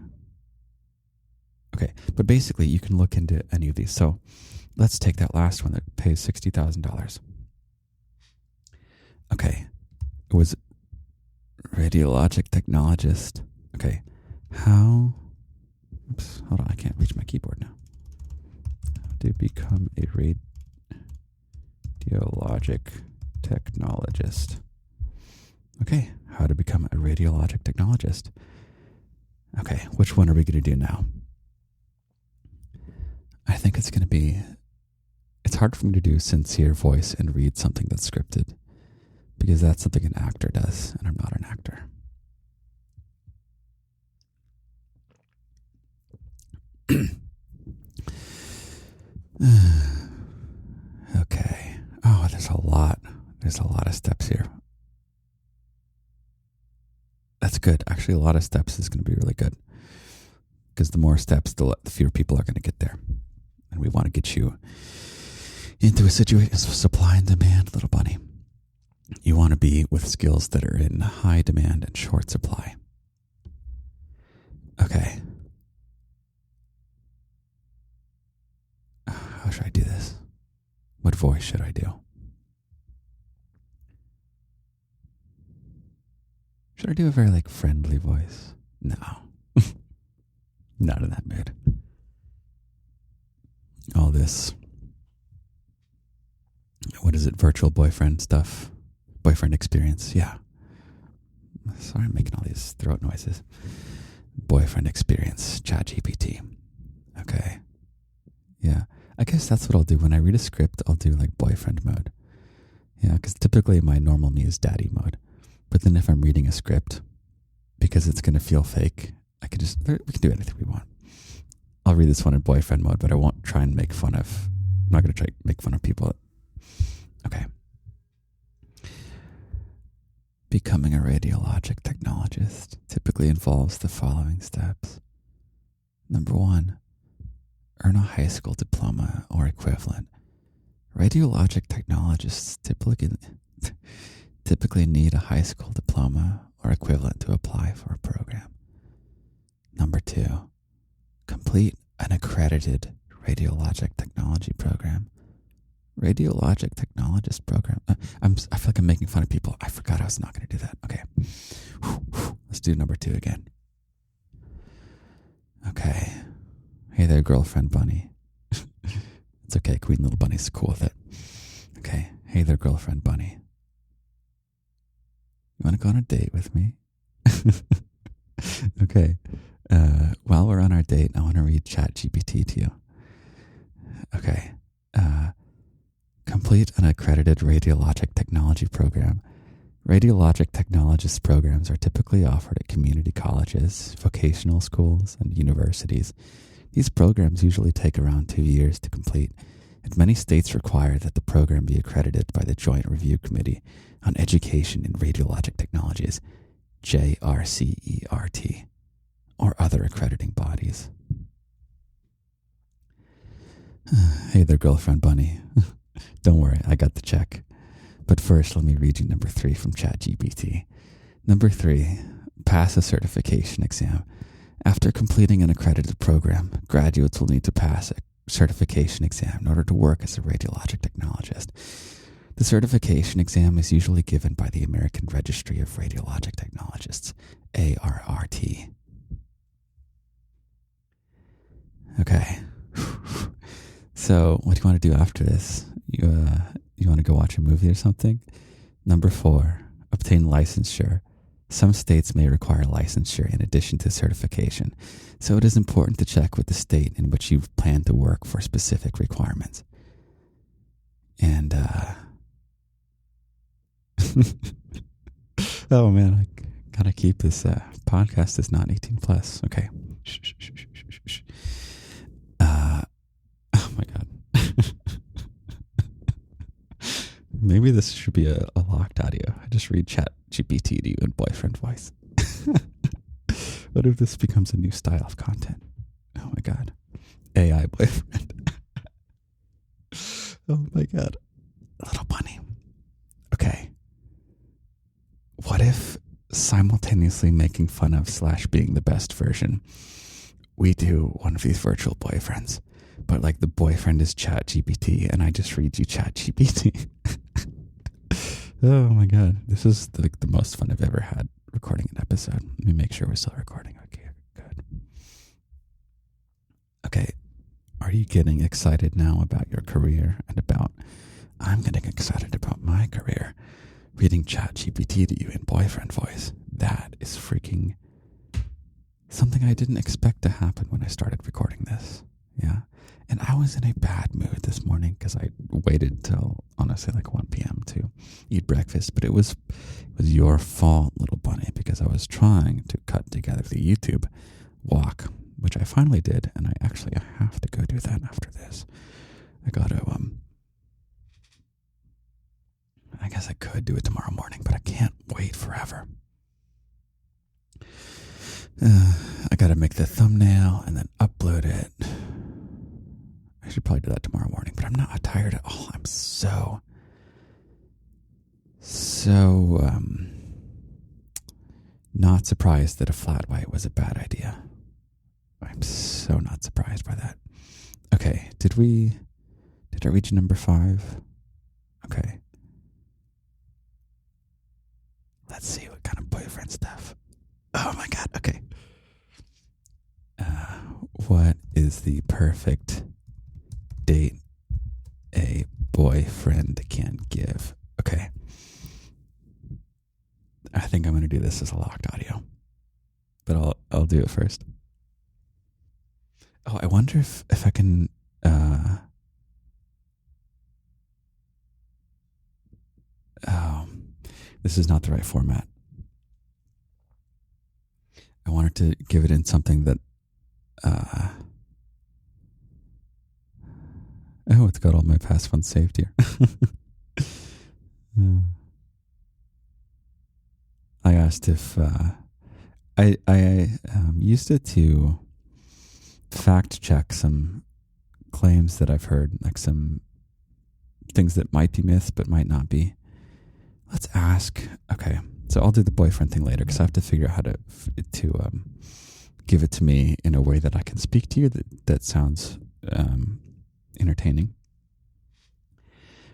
Okay, but basically you can look into any of these. So let's take that last one that pays $60,000. Okay, it was radiologic technologist. Okay, how? Oops, hold on, I can't reach my keyboard now. How to become a radiologic technologist. Okay, how to become a radiologic technologist. Okay, which one are we going to do now? I think it's going to be, it's hard for me to do sincere voice and read something that's scripted because that's something an actor does, and I'm not an actor. Okay. Oh, there's a lot. There's a lot of steps here. That's good. Actually, a lot of steps is going to be really good because the more steps, the fewer people are going to get there. And we want to get you into a situation of supply and demand, little bunny. You want to be with skills that are in high demand and short supply. Okay. How should I do this? What voice should I do? Should I do a very friendly voice? No. Not in that mood. All this, what is it, virtual boyfriend stuff? Boyfriend experience, yeah. Sorry, I'm making all these throat noises. Boyfriend experience, ChatGPT. Okay. Yeah. I guess that's what I'll do. When I read a script, I'll do boyfriend mode. Yeah, because typically my normal me is daddy mode. But then if I'm reading a script, because it's going to feel fake, we can do anything we want. I'll read this one in boyfriend mode, but I won't try and make fun of, I'm not going to try to make fun of people. Okay. Becoming a radiologic technologist typically involves the following steps. Number 1, earn a high school diploma or equivalent. Radiologic technologists typically need a high school diploma or equivalent to apply for a program. Number 2, complete an accredited radiologic technology program. Radiologic technologist program. I feel like I'm making fun of people. I forgot I was not going to do that. Okay. Let's do number 2 again. Okay. Hey there, girlfriend bunny. It's okay. Queen Little Bunny's cool with it. Okay. Hey there, girlfriend bunny. You want to go on a date with me? Okay. While we're on our date, I want to read ChatGPT to you. Okay. Complete an accredited radiologic technology program. Radiologic technologist programs are typically offered at community colleges, vocational schools, and universities. These programs usually take around 2 years to complete, and many states require that the program be accredited by the Joint Review Committee on Education in Radiologic Technologies, JRCERT, or other accrediting bodies. Hey there, girlfriend bunny. Don't worry, I got the check. But first, let me read you number 3 from ChatGPT. Number 3, pass a certification exam. After completing an accredited program, graduates will need to pass a certification exam in order to work as a radiologic technologist. The certification exam is usually given by the American Registry of Radiologic Technologists, ARRT. Okay. So, what do you want to do after this? You want to go watch a movie or something? Number 4, obtain licensure. Some states may require licensure in addition to certification, so it is important to check with the state in which you plan to work for specific requirements. And, oh man, I gotta keep this, podcast is not 18 plus. Okay. Shh. Oh my God. Maybe this should be a locked audio. I just read ChatGPT to you in boyfriend voice. What if this becomes a new style of content? Oh my God. AI boyfriend. Oh my God. Little bunny. Okay. What if simultaneously making fun of / being the best version. We do one of these virtual boyfriends, but like the boyfriend is ChatGPT, and I just read you ChatGPT. Oh my god, this is like the most fun I've ever had recording an episode. Let me make sure we're still recording. Okay, good. Okay, are you getting excited now about your career and about? I'm getting excited about my career. Reading ChatGPT to you in boyfriend voice. That is freaking something I didn't expect to happen when I started recording this. Yeah. And I was in a bad mood this morning because I waited till, honestly, like 1 p.m. to eat breakfast. But it was your fault, little bunny, because I was trying to cut together the YouTube walk, which I finally did. And I have to go do that after this. I got to, I guess I could do it tomorrow morning, but I can't wait forever. I got to make the thumbnail and then upload it. I should probably do that tomorrow morning, but I'm not tired at all. I'm so not surprised that a flat white was a bad idea. I'm so not surprised by that. Okay, did I reach number 5? Okay. Let's see what kind of boyfriend stuff. Oh my god, okay. What is the perfect date a boyfriend can give? Okay. I think I'm going to do this as a locked audio. But I'll do it first. Oh, I wonder if I can this is not the right format. I wanted to give it in something that it's got all my past ones saved here. I asked if I used it to fact check some claims that I've heard, like some things that might be myths but might not be. Let's ask. Okay, so I'll do the boyfriend thing later because I have to figure out how to give it to me in a way that I can speak to you that sounds entertaining.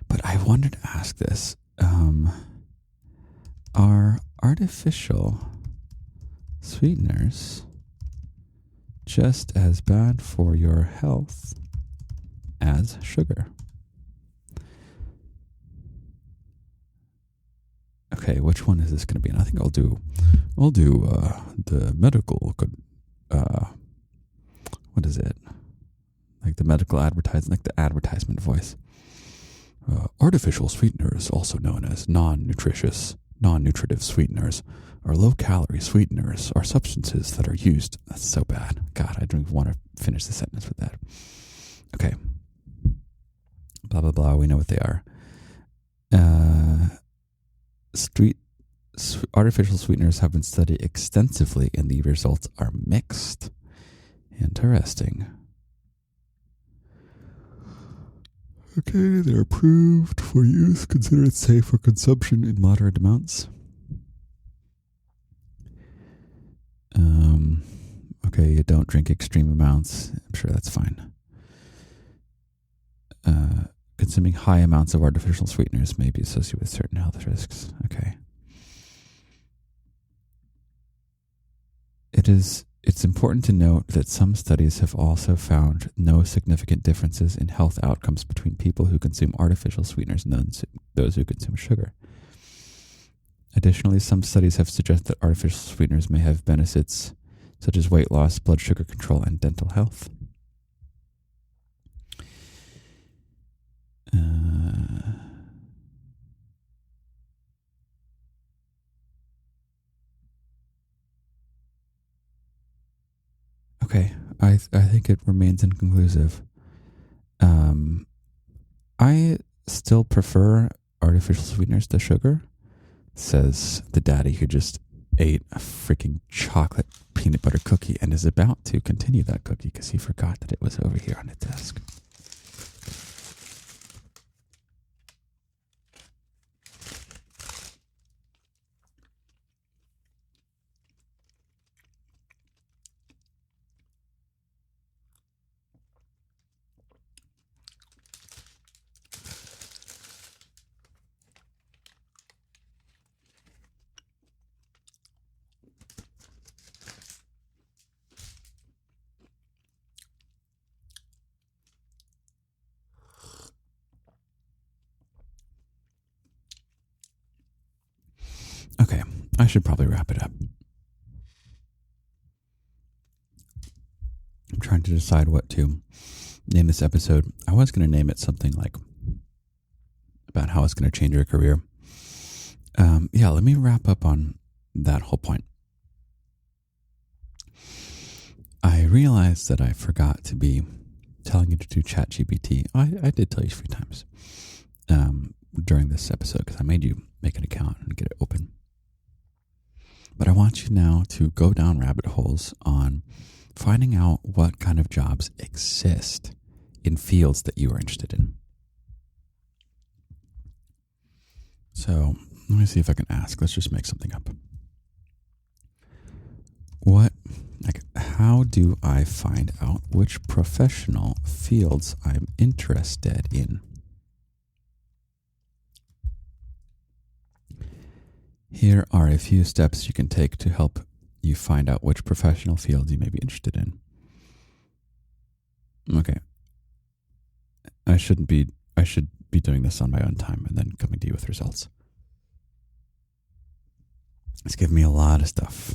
But I wanted to ask this. Are artificial sweeteners just as bad for your health as sugar? Okay, which one is this going to be? And I think I'll do the medical. What is it? Like the medical advertising, like the advertisement voice. Artificial sweeteners, also known as non-nutritive sweeteners, or low-calorie sweeteners, are substances that are used. That's so bad. God, I don't even want to finish the sentence with that. Okay. Blah, blah, blah. We know what they are. Artificial sweeteners have been studied extensively, and the results are mixed. Interesting. Okay, they're approved for use, considered safe for consumption in moderate amounts. Okay, you don't drink extreme amounts. I'm sure that's fine. Consuming high amounts of artificial sweeteners may be associated with certain health risks. Okay. It's important to note that some studies have also found no significant differences in health outcomes between people who consume artificial sweeteners and those who consume sugar. Additionally, some studies have suggested that artificial sweeteners may have benefits such as weight loss, blood sugar control, and dental health. Okay, I think it remains inconclusive. I still prefer artificial sweeteners to sugar, says the daddy who just ate a freaking chocolate peanut butter cookie and is about to continue that cookie because he forgot that it was over here on the desk. Okay, I should probably wrap it up. I'm trying to decide what to name this episode. I was going to name it something like about how it's going to change your career. Let me wrap up on that whole point. I realized that I forgot to be telling you to do ChatGPT. I did tell you a few times during this episode because I made you make an account and get it open. But I want you now to go down rabbit holes on finding out what kind of jobs exist in fields that you are interested in. So let me see if I can ask. Let's just make something up. How do I find out which professional fields I'm interested in? Here are a few steps you can take to help you find out which professional fields you may be interested in. Okay. I should be doing this on my own time and then coming to you with results. It's given me a lot of stuff.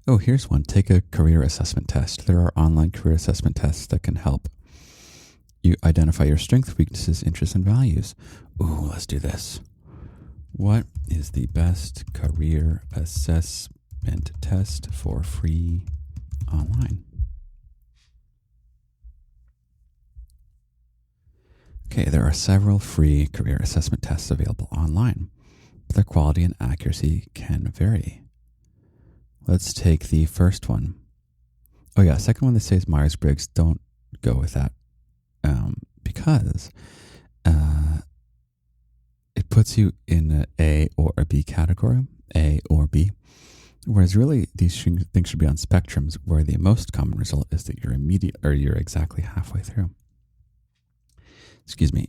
Oh, here's one. Take a career assessment test. There are online career assessment tests that can help you identify your strengths, weaknesses, interests, and values. Ooh, let's do this. What is the best career assessment test for free online? Okay, there are several free career assessment tests available online, but their quality and accuracy can vary. Let's take the first one. Oh yeah, second one that says Myers-Briggs. Don't go with that because it puts you in an A or a B category, A or B, whereas really these things should be on spectrums where the most common result is that you're exactly halfway through.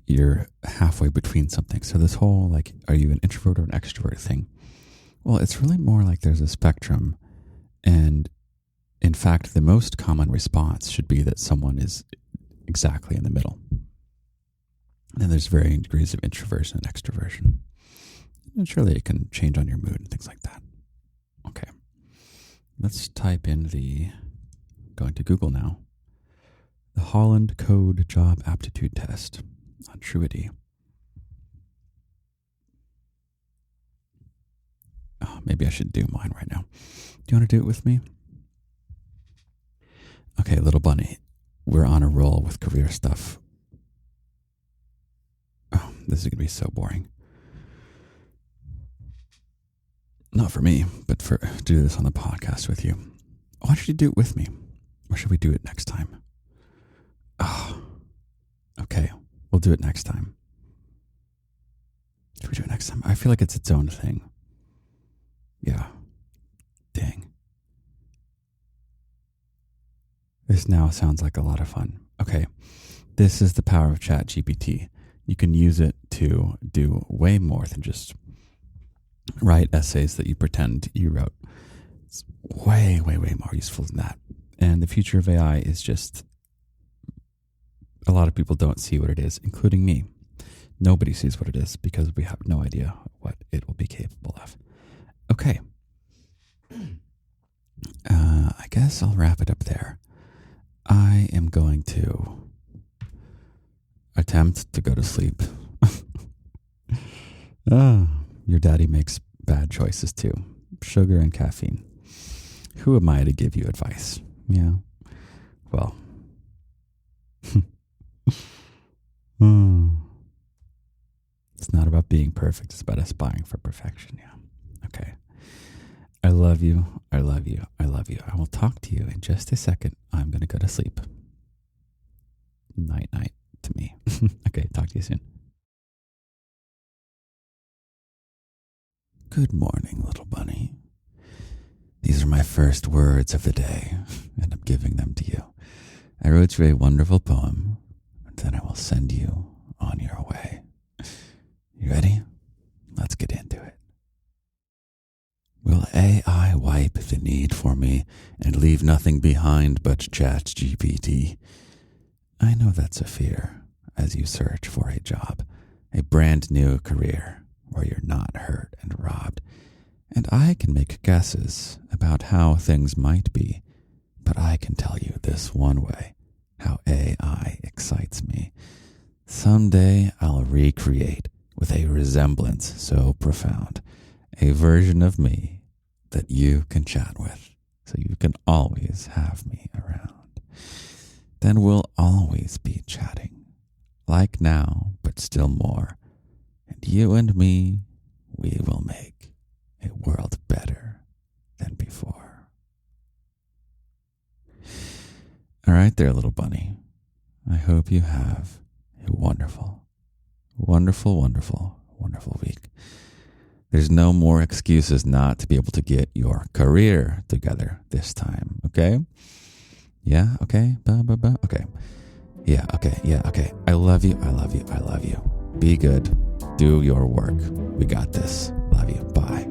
You're halfway between something. So this whole, are you an introvert or an extrovert thing? Well, it's really more like there's a spectrum. And in fact, the most common response should be that someone is exactly in the middle. And there's varying degrees of introversion and extroversion. And surely it can change on your mood and things like that. Okay. Let's type in going to Google now, the Holland Code Job Aptitude Test on Truity. Oh, maybe I should do mine right now. Do you want to do it with me? Okay, little bunny. We're on a roll with career stuff. Oh, this is going to be so boring. Not for me, but to do this on the podcast with you. Why don't you do it with me? Or should we do it next time? Oh, okay. We'll do it next time. Should we do it next time? I feel like it's its own thing. Yeah. Dang. This now sounds like a lot of fun. Okay. This is the power of ChatGPT. You can use it to do way more than just write essays that you pretend you wrote. It's way, way, way more useful than that. And the future of AI is just, a lot of people don't see what it is, including me. Nobody sees what it is because we have no idea what it will be capable of. Okay. I guess I'll wrap it up there. I am going to attempt to go to sleep. Your daddy makes bad choices too. Sugar and caffeine. Who am I to give you advice? Yeah. Well. It's not about being perfect. It's about aspiring for perfection. Yeah. Okay. I love you. I love you. I love you. I will talk to you in just a second. I'm going to go to sleep. Night, night to me. Okay. Talk to you soon. Good morning, little bunny. These are my first words of the day, and I'm giving them to you. I wrote you a wonderful poem, and then I will send you on your way. You ready? Let's get into it. Will AI wipe the need for me and leave nothing behind but ChatGPT? I know that's a fear as you search for a job, a brand new career where you're not hurt and robbed. And I can make guesses about how things might be, but I can tell you this one way, how AI excites me. Someday I'll recreate with a resemblance so profound, a version of me that you can chat with, so you can always have me around. Then we'll always be chatting, like now, but still more. And you and me, we will make a world better than before. All right there, little bunny. I hope you have a wonderful, wonderful, wonderful, wonderful week. There's no more excuses not to be able to get your career together this time, okay? Yeah, okay? Okay. Yeah, okay. I love you. Be good. Do your work. We got this. Love you. Bye.